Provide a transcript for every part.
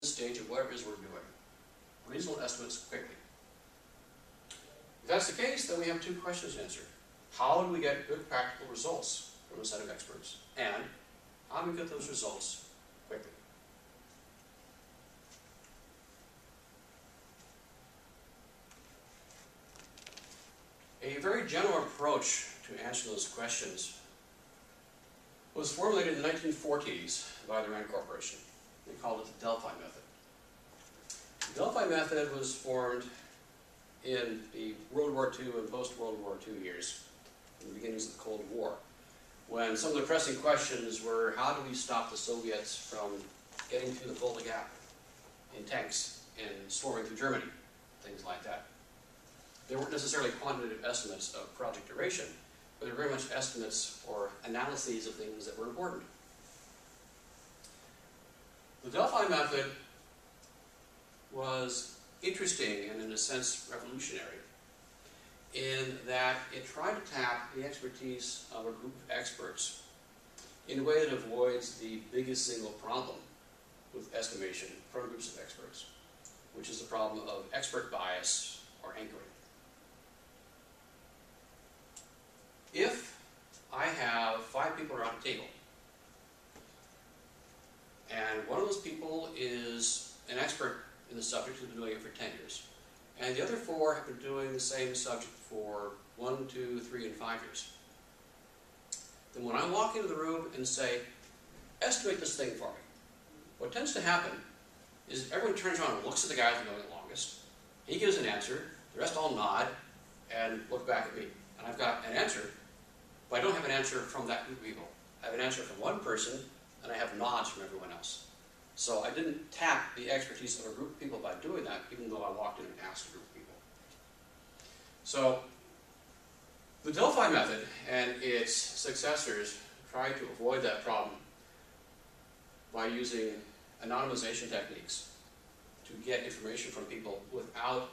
stage of whatever it is we're doing. Reasonable estimates quickly. If that's the case, then we have two questions to answer. How do we get good practical results from a set of experts? And how do we get those results quickly? A very general approach to answer those questions was formulated in the 1940s by the Rand Corporation. They called it the Delphi Method. The Delphi Method was formed in the World War II and post-World War II years, in the beginnings of the Cold War, when some of the pressing questions were, how do we stop the Soviets from getting through the Volga Gap in tanks and swarming through Germany, things like that. They weren't necessarily quantitative estimates of project duration, but they were very much estimates or analyses of things that were important. The Delphi Method was interesting and, in a sense, revolutionary in that it tried to tap the expertise of a group of experts in a way that avoids the biggest single problem with estimation from groups of experts, which is the problem of expert bias or anchoring. If I have 5 people around a table, and one of those people is an expert in the subject who's been doing it for 10 years, and the other 4 have been doing the same subject for 1, 2, 3, and 5 years, then when I walk into the room and say, estimate this thing for me, what tends to happen is everyone turns around and looks at the guy who's been doing it longest. He gives an answer, the rest all nod and look back at me. And I've got an answer, but I don't have an answer from that group of people. I have an answer from one person, and I have nods from everyone else. So I didn't tap the expertise of a group of people by doing that, even though I walked in and asked a group of people. So the Delphi Method and its successors tried to avoid that problem by using anonymization techniques to get information from people without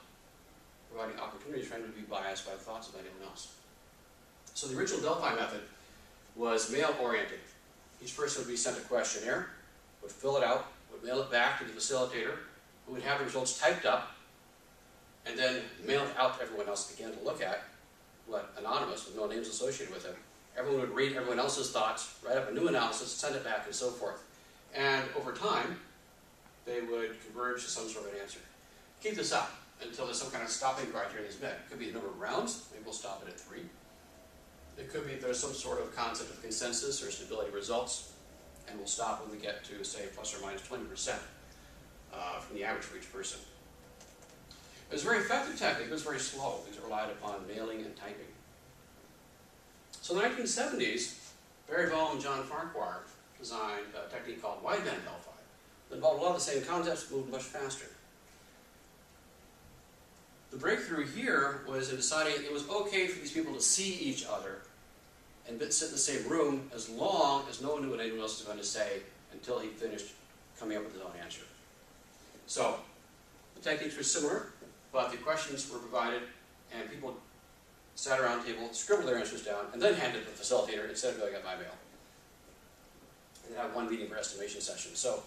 providing opportunities for them to be biased by the thoughts of anyone else. So the original Delphi Method was male-oriented. Each person would be sent a questionnaire, would fill it out, would mail it back to the facilitator, who would have the results typed up, and then mail it out to everyone else again to look at, but anonymous, with no names associated with it. Everyone would read everyone else's thoughts, write up a new analysis, send it back, and so forth. And over time, they would converge to some sort of an answer. Keep this up until there's some kind of stopping criteria is met. It could be the number of rounds, maybe we'll stop it at 3. It could be there's some sort of concept of consensus or stability results, and we'll stop when we get to, say, plus or minus 20% from the average for each person. It was a very effective technique, but it was very slow because it relied upon mailing and typing. So in the 1970s, Barry Ball and John Farquhar designed a technique called Wideband Delphi that involved a lot of the same concepts, but moved much faster. The breakthrough here was in deciding it was okay for these people to see each other and sit in the same room as long as no one knew what anyone else was going to say until he finished coming up with his own answer. So the techniques were similar, but the questions were provided and people sat around the table, scribbled their answers down, and then handed it to the facilitator instead of going at my mail. And then have one meeting for estimation session. So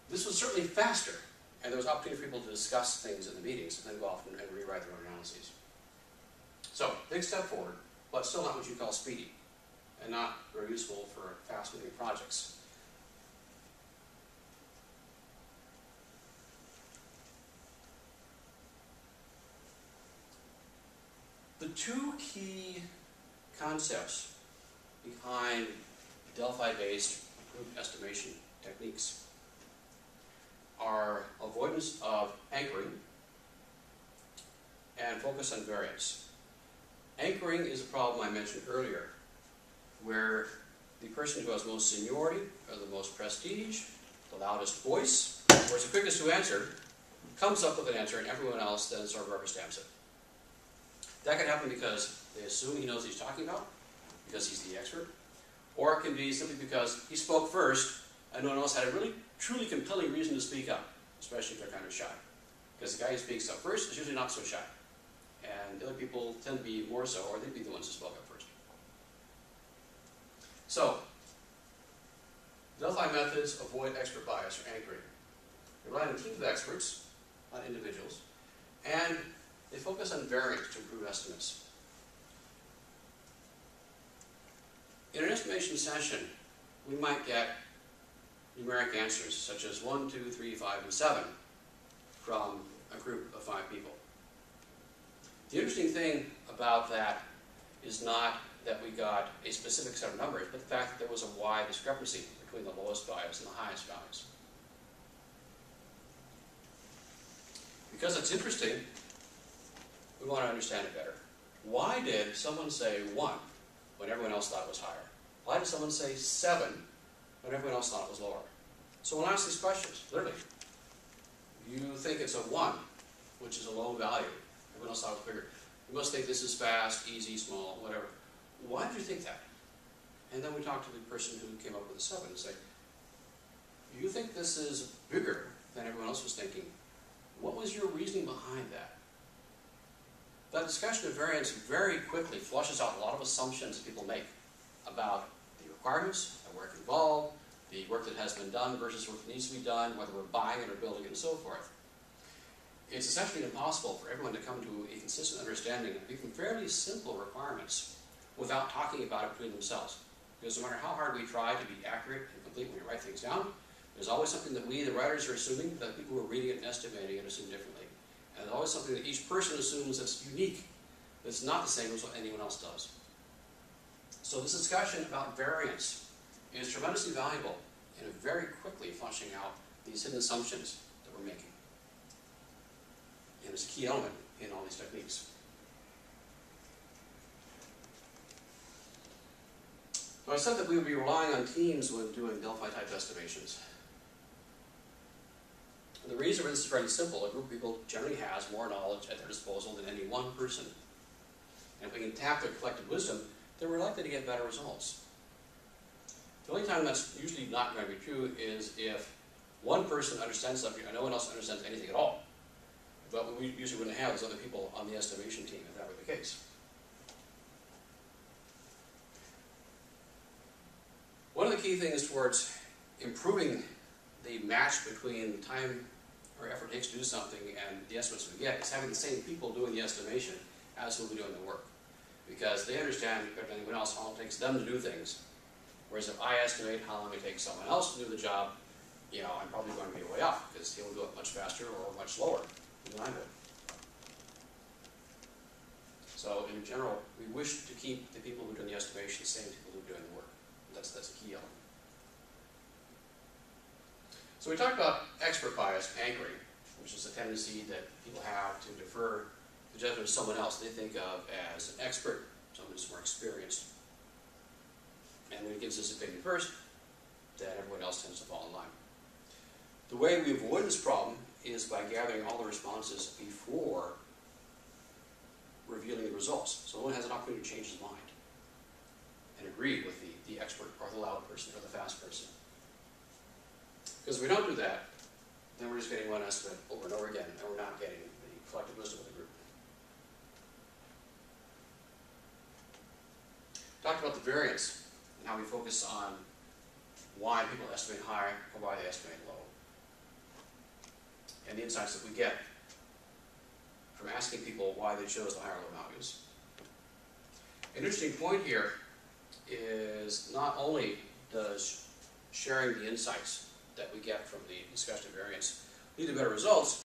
this was certainly faster, and there was opportunity for people to discuss things in the meetings and then go off and rewrite their own analyses. So, big step forward, but still not what you call speedy, and not very useful for fast-moving projects. The two key concepts behind Delphi-based group estimation techniques are avoidance of anchoring and focus on variance. Anchoring is a problem I mentioned earlier, where the person who has most seniority, or the most prestige, the loudest voice, or is the quickest to answer, comes up with an answer and everyone else then sort of rubber stamps it. That can happen because they assume he knows what he's talking about, because he's the expert, or it can be simply because he spoke first and no one else had a really, truly compelling reason to speak up, especially if they're kind of shy. Because the guy who speaks up first is usually not so shy. And the other people tend to be more so, or they'd be the ones who spoke up first. So, Delphi methods avoid expert bias or anchoring. They rely on a team of experts, not individuals, and they focus on variance to improve estimates. In an estimation session, we might get numeric answers such as 1, 2, 3, 5, and 7 from a group of 5 people. The interesting thing about that is not that we got a specific set of numbers, but the fact that there was a wide discrepancy between the lowest values and the highest values. Because it's interesting, we want to understand it better. Why did someone say 1 when everyone else thought it was higher? Why did someone say 7 when everyone else thought it was lower? So we'll ask these questions, literally. You think it's a 1, which is a low value. Everyone else thought it was bigger. You must think this is fast, easy, small, whatever. Why did you think that? And then we talk to the person who came up with a 7 and say, you think this is bigger than everyone else was thinking. What was your reasoning behind that? That discussion of variance very quickly flushes out a lot of assumptions that people make about the requirements, the work involved, the work that has been done versus work that needs to be done, whether we're buying it or building it, and so forth. It's essentially impossible for everyone to come to a consistent understanding of even fairly simple requirements without talking about it between themselves. Because no matter how hard we try to be accurate and complete when we write things down, there's always something that we, the writers, are assuming that people who are reading it and estimating it assume differently. And there's always something that each person assumes that's unique, that's not the same as what anyone else does. So this discussion about variance is tremendously valuable in very quickly fleshing out these hidden assumptions that we're making. And it's a key element in all these techniques. So I said that we would be relying on teams when doing Delphi-type estimations. And the reason for this is fairly simple. A group of people generally has more knowledge at their disposal than any one person. And if we can tap their collective wisdom, then we're likely to get better results. The only time that's usually not going to be true is if one person understands something and no one else understands anything at all. But what we usually wouldn't have is other people on the estimation team if that were the case. One of the key things towards improving the match between the time or effort it takes to do something and the estimates we get is having the same people doing the estimation as who will be doing the work. Because they understand better than anyone else how long it takes them to do things. Whereas if I estimate how long it takes someone else to do the job, I'm probably going to be way off because he'll do it much faster or much slower than I would. So in general, we wish to keep the people who are doing the estimation the same people who are doing the work. That's a key element. So we talked about expert bias, anchoring, which is a tendency that people have to defer the judgment of someone else they think of as an expert, someone who's more experienced. And when he gives his opinion first, then everyone else tends to fall in line. The way we avoid this problem is by gathering all the responses before revealing the results. So no one has an opportunity to change his mind and agree with the expert or the loud person or the fast person. Because if we don't do that, then we're just getting one estimate over and over again, and we're not getting the collective wisdom of the group. Talked about the variance and how we focus on why people estimate high or why they estimate low. And the insights that we get from asking people why they chose the higher or low values. An interesting point here is not only does sharing the insights that we get from the discussion of variance lead to better results,